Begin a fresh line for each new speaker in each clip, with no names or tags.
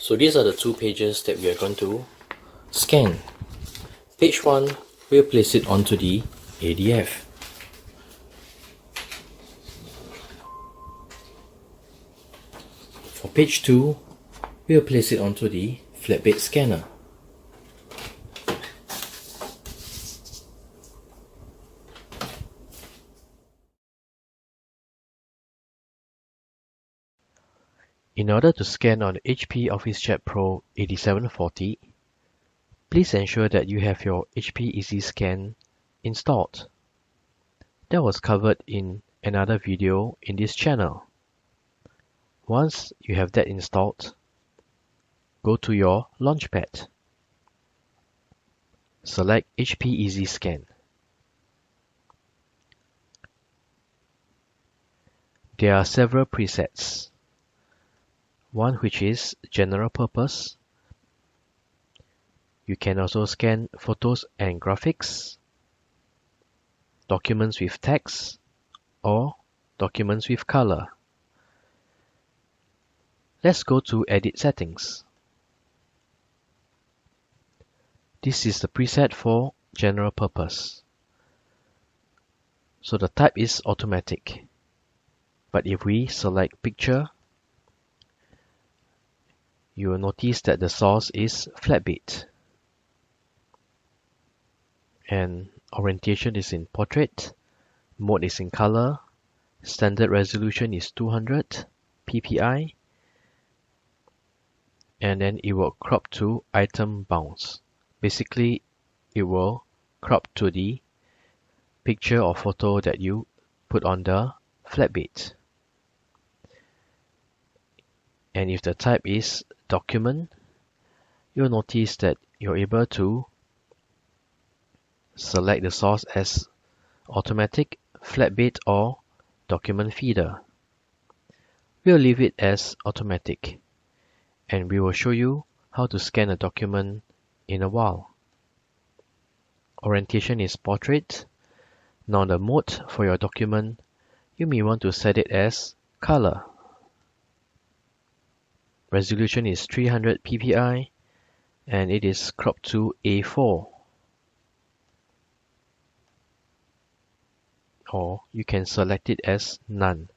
So these are the two pages that we are going to scan. Page 1, we'll place it onto the ADF. For page 2, we'll place it onto the flatbed scanner. In order to scan on the HP OfficeJet Pro 8740, please ensure that you have your HP Easy Scan installed. That was covered in another video in this channel. Once you have that installed, go to your Launchpad. Select HP Easy Scan. There are several presets. One which is general purpose. You can also scan photos and graphics, documents with text, or documents with color. Let's go to Edit Settings. This is the preset for general purpose. So the type is automatic. But if we select picture, you will notice that the source is flatbed. And orientation is in portrait, mode is in color, standard resolution is 200 ppi, and then it will crop to item bounds. Basically, it will crop to the picture or photo that you put on the flatbed. And if the type is document, you'll notice that you're able to select the source as automatic, flatbed, or document feeder. We'll leave it as automatic, and we will show you how to scan a document in a while. Orientation is portrait. Now the mode for your document, you may want to set it as color. Resolution is 300 ppi, and it is cropped to A4. Or you can select it as none,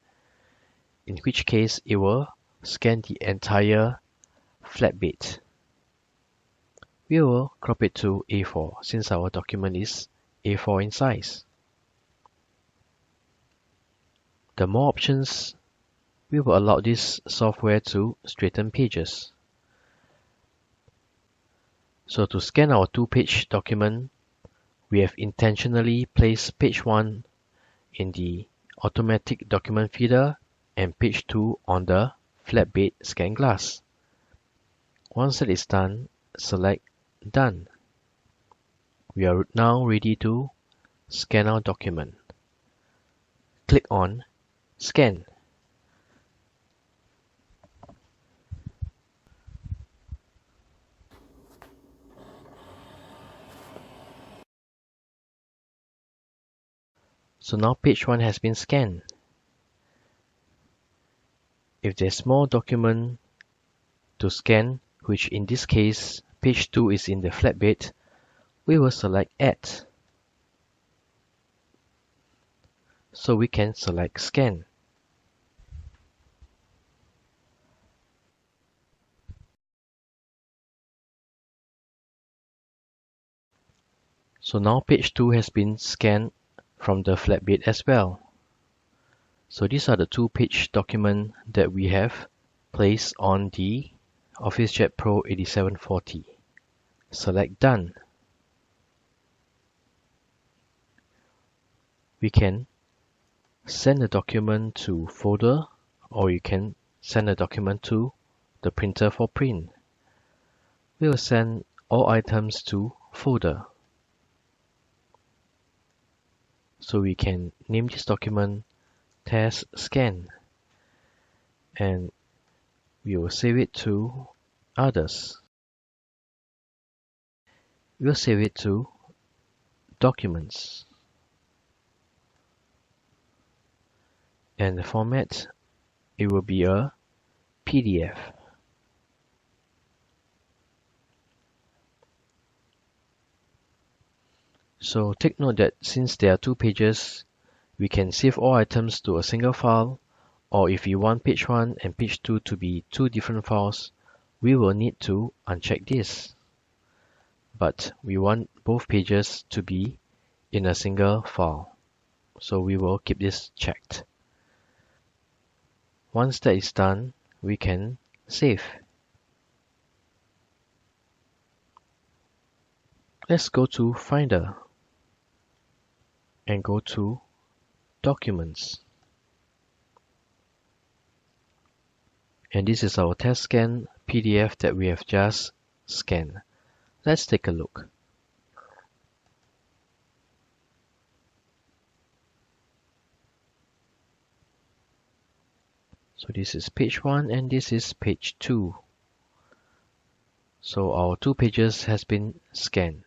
in which case it will scan the entire flatbed. We will crop it to A4 since our document is A4 in size. The more options, we will allow this software to straighten pages. So to scan our two-page document, we have intentionally placed page 1 in the automatic document feeder and page 2 on the flatbed scan glass. Once that is done, select Done. We are now ready to scan our document. Click on Scan. So now page 1 has been scanned. If there's more document to scan, which in this case page 2 is in the flatbed, we will select Add. So we can select Scan. So now page 2 has been scanned from the flatbed as well. So these are the two-page document that we have placed on the OfficeJet Pro 8740. Select Done. We can send the document to folder, or you can send the document to the printer for print. We will send all items to folder. So we can name this document Test Scan, and we will save it to Others. We'll save it to Documents, and the format, it will be a PDF. So take note that since there are two pages, we can save all items to a single file, or if we want page 1 and page 2 to be two different files, we will need to uncheck this. But we want both pages to be in a single file, so we will keep this checked. Once that is done, we can save. Let's go to Finder and go to Documents. And this is our test scan PDF that we have just scanned. Let's take a look. So this is page 1 and this is page 2. So our two pages has been scanned.